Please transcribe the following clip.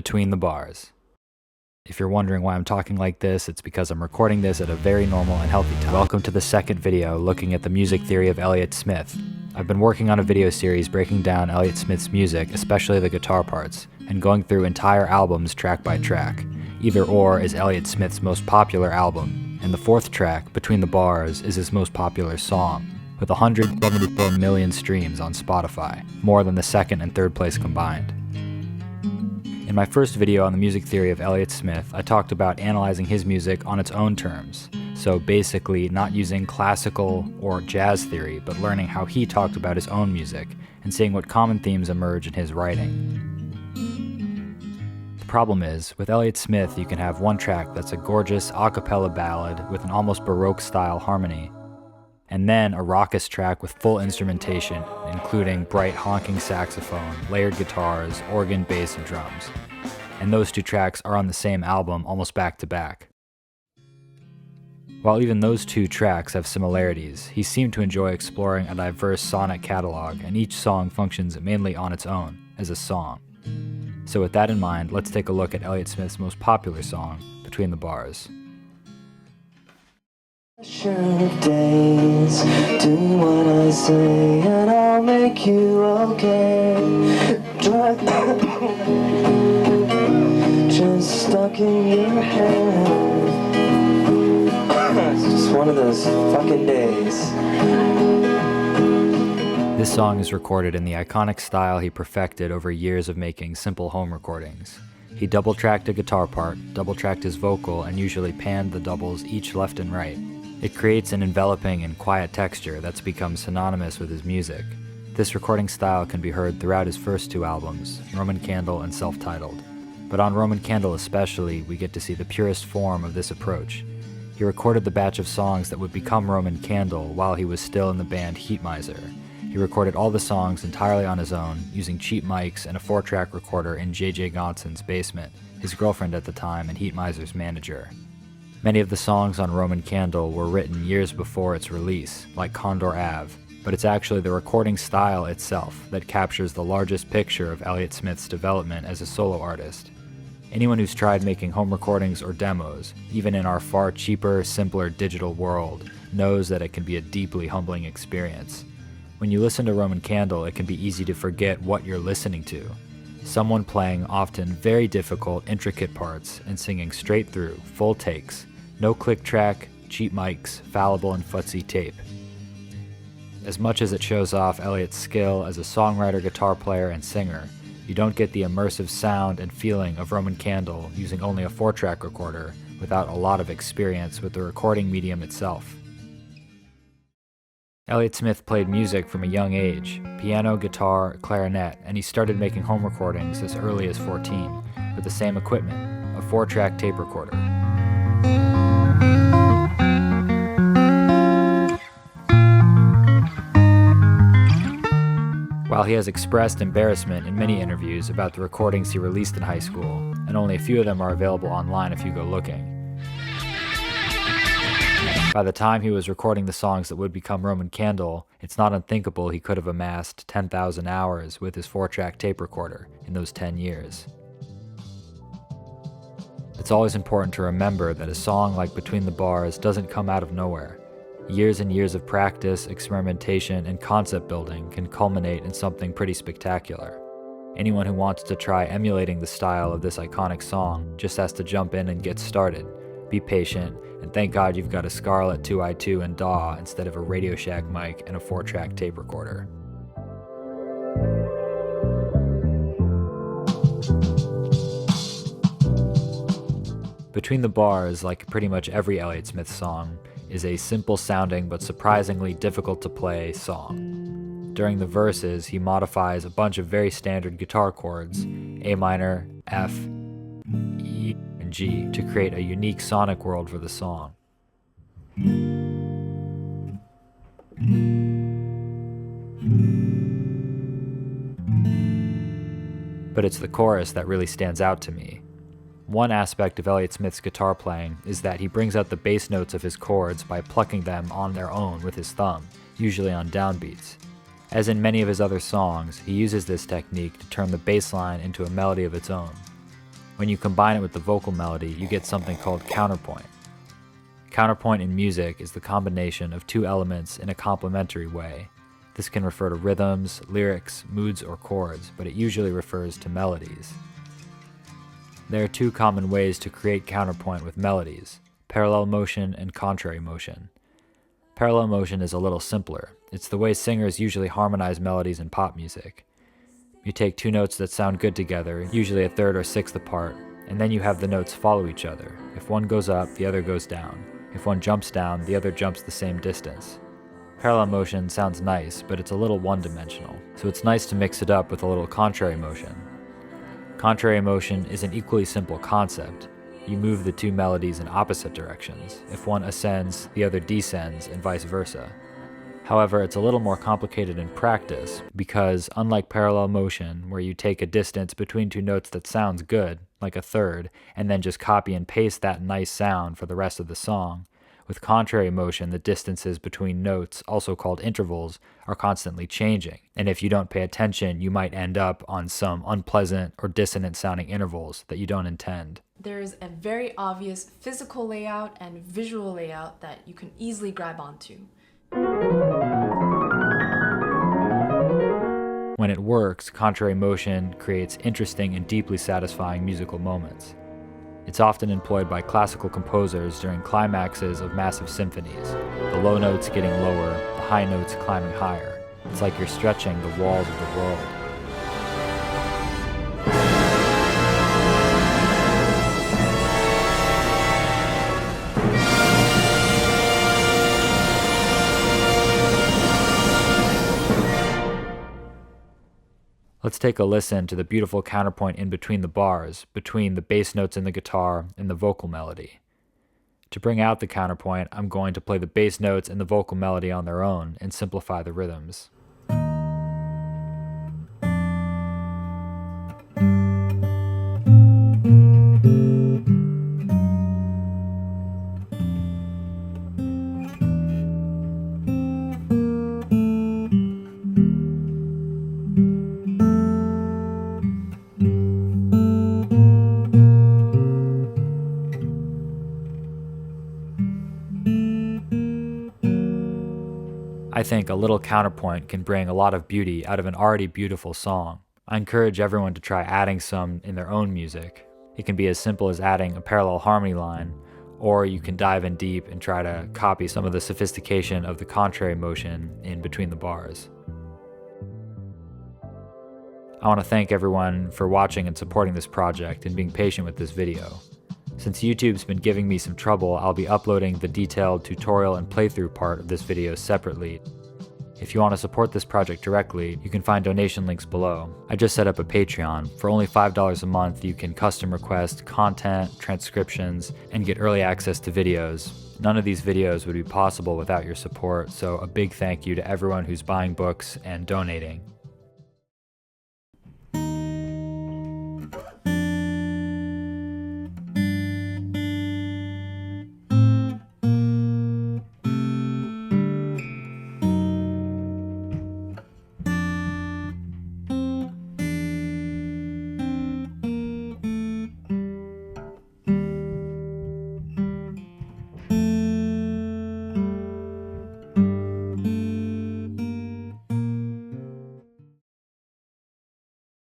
Between the Bars. If you're wondering why I'm talking like this, it's because I'm recording this at a very normal and healthy time. Welcome to the second video looking at the music theory of Elliott Smith. I've been working on a video series breaking down Elliott Smith's music, especially the guitar parts, and going through entire albums track by track. Either Or is Elliott Smith's most popular album, and the fourth track, Between the Bars, is his most popular song, with 174 million streams on Spotify, more than the second and third place combined. In my first video on the music theory of Elliott Smith, I talked about analyzing his music on its own terms, so basically not using classical or jazz theory, but learning how he talked about his own music, and seeing what common themes emerge in his writing. The problem is, with Elliott Smith you can have one track that's a gorgeous a cappella ballad with an almost Baroque-style harmony, and then a raucous track with full instrumentation, including bright honking saxophone, layered guitars, organ, bass, and drums. And those two tracks are on the same album, almost back to back. While even those two tracks have similarities, he seemed to enjoy exploring a diverse sonic catalog, and each song functions mainly on its own, as a song. So with that in mind, let's take a look at Elliott Smith's most popular song, Between the Bars. Sure days, do what I say and I'll make you okay. Just stuck in your head. It's just one of those fucking days. This song is recorded in the iconic style he perfected over years of making simple home recordings. He double-tracked a guitar part, double-tracked his vocal, and usually panned the doubles each left and right. It creates an enveloping and quiet texture that's become synonymous with his music. This recording style can be heard throughout his first two albums, Roman Candle and Self-Titled. But on Roman Candle especially, we get to see the purest form of this approach. He recorded the batch of songs that would become Roman Candle while he was still in the band Heat Miser. He recorded all the songs entirely on his own, using cheap mics and a 4-track recorder in J.J. Gonson's basement, his girlfriend at the time and Heat Miser's manager. Many of the songs on Roman Candle were written years before its release, like Condor Ave, but it's actually the recording style itself that captures the largest picture of Elliott Smith's development as a solo artist. Anyone who's tried making home recordings or demos, even in our far cheaper, simpler digital world, knows that it can be a deeply humbling experience. When you listen to Roman Candle, it can be easy to forget what you're listening to. Someone playing often very difficult, intricate parts and singing straight through, full takes, no click track, cheap mics, fallible and futzy tape. As much as it shows off Elliott's skill as a songwriter, guitar player, and singer, you don't get the immersive sound and feeling of Roman Candle using only a 4-track recorder without a lot of experience with the recording medium itself. Elliott Smith played music from a young age, piano, guitar, clarinet, and he started making home recordings as early as 14, with the same equipment, a 4-track tape recorder. While he has expressed embarrassment in many interviews about the recordings he released in high school, and only a few of them are available online if you go looking, by the time he was recording the songs that would become Roman Candle, it's not unthinkable he could have amassed 10,000 hours with his 4-track tape recorder in those 10 years. It's always important to remember that a song like Between the Bars doesn't come out of nowhere. Years and years of practice, experimentation, and concept building can culminate in something pretty spectacular. Anyone who wants to try emulating the style of this iconic song just has to jump in and get started. Be patient, and thank God you've got a Scarlett 2i2 and DAW instead of a Radio Shack mic and a 4-track tape recorder. Between the Bars, like pretty much every Elliott Smith song, is a simple sounding but surprisingly difficult to play song. During the verses, he modifies a bunch of very standard guitar chords, A minor, F, E, and G, to create a unique sonic world for the song. But it's the chorus that really stands out to me. One aspect of Elliott Smith's guitar playing is that he brings out the bass notes of his chords by plucking them on their own with his thumb, usually on downbeats. As in many of his other songs, he uses this technique to turn the bass line into a melody of its own. When you combine it with the vocal melody, you get something called counterpoint. Counterpoint in music is the combination of two elements in a complementary way. This can refer to rhythms, lyrics, moods, or chords, but it usually refers to melodies. There are two common ways to create counterpoint with melodies: parallel motion and contrary motion. Parallel motion is a little simpler. It's the way singers usually harmonize melodies in pop music. You take two notes that sound good together, usually a third or sixth apart, and then you have the notes follow each other. If one goes up, the other goes down. If one jumps down, the other jumps the same distance. Parallel motion sounds nice, but it's a little one-dimensional, so it's nice to mix it up with a little contrary motion. Contrary motion is an equally simple concept. You move the two melodies in opposite directions. If one ascends, the other descends, and vice versa. However, it's a little more complicated in practice because, unlike parallel motion, where you take a distance between two notes that sounds good, like a third, and then just copy and paste that nice sound for the rest of the song, with contrary motion, the distances between notes, also called intervals, are constantly changing. And if you don't pay attention, you might end up on some unpleasant or dissonant sounding intervals that you don't intend. There's a very obvious physical layout and visual layout that you can easily grab onto. When it works, contrary motion creates interesting and deeply satisfying musical moments. It's often employed by classical composers during climaxes of massive symphonies, the low notes getting lower, the high notes climbing higher. It's like you're stretching the walls of the world. Let's take a listen to the beautiful counterpoint in between the bars, between the bass notes in the guitar and the vocal melody. To bring out the counterpoint, I'm going to play the bass notes and the vocal melody on their own and simplify the rhythms. I think a little counterpoint can bring a lot of beauty out of an already beautiful song. I encourage everyone to try adding some in their own music. It can be as simple as adding a parallel harmony line, or you can dive in deep and try to copy some of the sophistication of the contrary motion in between the bars. I want to thank everyone for watching and supporting this project and being patient with this video. Since YouTube's been giving me some trouble, I'll be uploading the detailed tutorial and playthrough part of this video separately. If you want to support this project directly, you can find donation links below. I just set up a Patreon. For only $5 a month, you can custom request content, transcriptions, and get early access to videos. None of these videos would be possible without your support, so a big thank you to everyone who's buying books and donating.